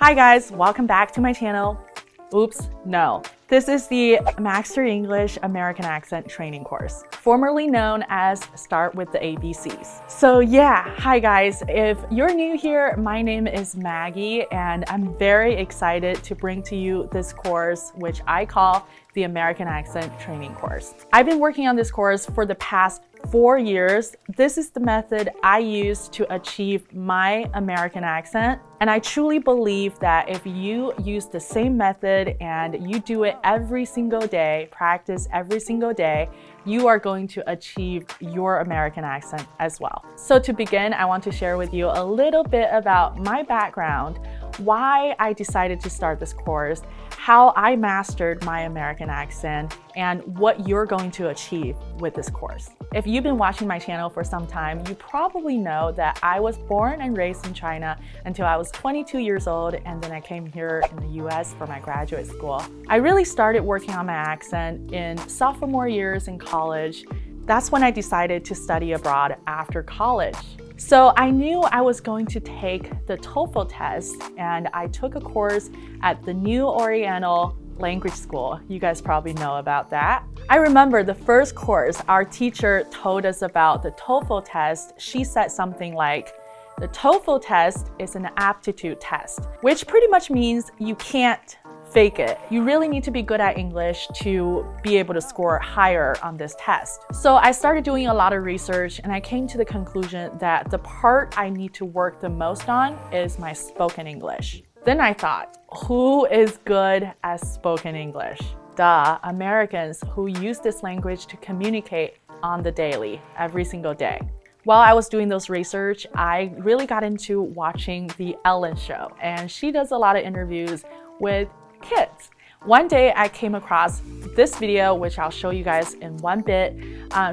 Hi guys, welcome back to my channel. Oops, no. This is the Master English American Accent Training course, formerly known as Start with the ABCs. So yeah, hi guys. If you're new here, my name is Maggie and I'm very excited to bring to you this course, which I call the American Accent Training course. I've been working on this course for the past 4 years. This is the method I use to achieve my American accent. And I truly believe that if you use the same method and you do it every single day, practice every single day, you are going to achieve your American accent as well. So to begin, I want to share with you a little bit about my background, why I decided to start this course, how I mastered my American accent, and what you're going to achieve with this course. If you've been watching my channel for some time, you probably know that I was born and raised in China until I was 22 years old, and then I came here in the US for my graduate school. I really started working on my accent in sophomore years in college. That's when I decided to study abroad after college. So I knew I was going to take the TOEFL test, and I took a course at the New Oriental Language School. You guys probably know about that. I remember the first course our teacher told us about the TOEFL test. She said something like, the TOEFL test is an aptitude test, which pretty much means you can't fake it. You really need to be good at English to be able to score higher on this test. So I started doing a lot of research and I came to the conclusion that the part I need to work the most on is my spoken English. Then I thought, who is good at spoken English? Duh, Americans who use this language to communicate on the daily, every single day. While I was doing those research, I really got into watching the Ellen show, and she does a lot of interviews with kids. One day I came across this video, which I'll show you guys in one bit.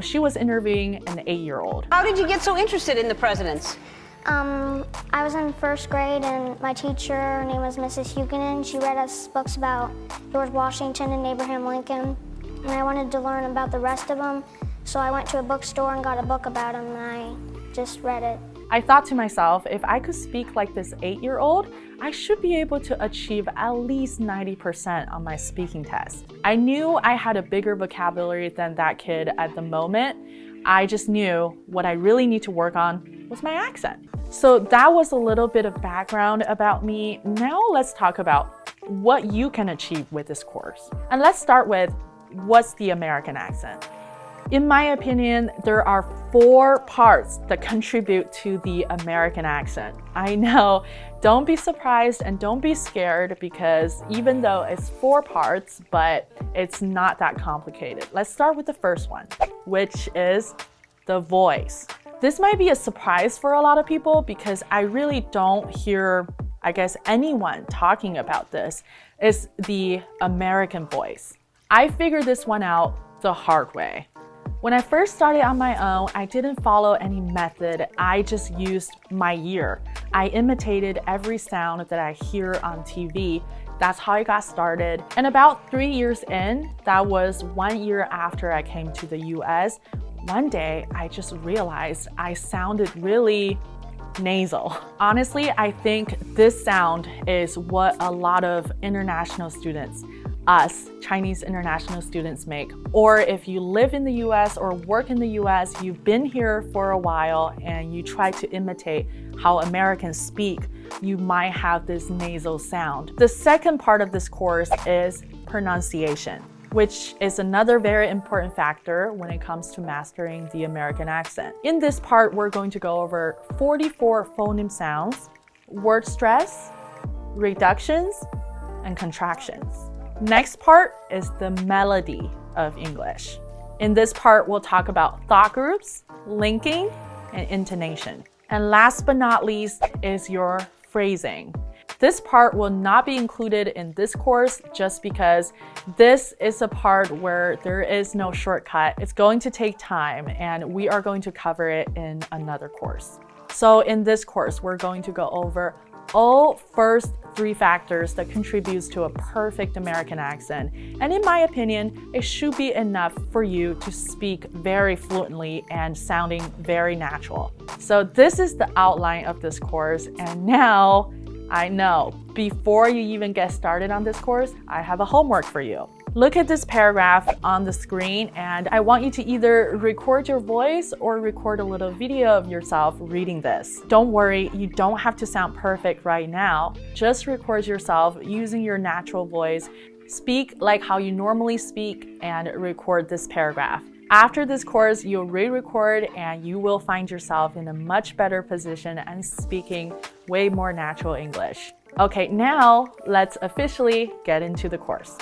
She was interviewing an 8-year-old. How did you get so interested in the presidents? I was in first grade and my teacher, her name was Mrs. Huguenin. She read us books about George Washington and Abraham Lincoln, and I wanted to learn about the rest of them. So I went to a bookstore and got a book about them, and I just read it. I thought to myself, if I could speak like this 8-year-old, I should be able to achieve at least 90% on my speaking test. I knew I had a bigger vocabulary than that kid at the moment. I just knew what I really need to work on was my accent. So that was a little bit of background about me. Now let's talk about what you can achieve with this course. And let's start with, what's the American accent? In my opinion, there are 4 parts that contribute to the American accent. I know, don't be surprised and don't be scared, because even though it's 4 parts, but it's not that complicated. Let's start with the first one, which is the voice. This might be a surprise for a lot of people because I really don't hear, I guess, anyone talking about this. It's the American voice. I figured this one out the hard way. When I first started on my own, I didn't follow any method. I just used my ear. I imitated every sound that I hear on TV. That's how I got started. And about 3 years in, that was 1 year after I came to the US, one day I just realized I sounded really nasal. Honestly, I think this sound is what a lot of international students, us Chinese international students, make. Or if you live in the US or work in the US, you've been here for a while and you try to imitate how Americans speak, you might have this nasal sound. The second part of this course is pronunciation, which is another very important factor when it comes to mastering the American accent. In this part, we're going to go over 44 phoneme sounds, word stress, reductions, and contractions. Next part is the melody of English. In this part, we'll talk about thought groups, linking, and intonation. And last but not least is your phrasing. This part will not be included in this course just because this is a part where there is no shortcut. It's going to take time and we are going to cover it in another course. So in this course, we're going to go over all first 3 factors that contributes to a perfect American accent. And in my opinion, it should be enough for you to speak very fluently and sounding very natural. So this is the outline of this course. And now I know. Before you even get started on this course, I have a homework for you. Look at this paragraph on the screen, and I want you to either record your voice or record a little video of yourself reading this. Don't worry, you don't have to sound perfect right now. Just record yourself using your natural voice. Speak like how you normally speak and record this paragraph. After this course, you'll re-record and you will find yourself in a much better position and speaking way more natural English. Okay, now let's officially get into the course.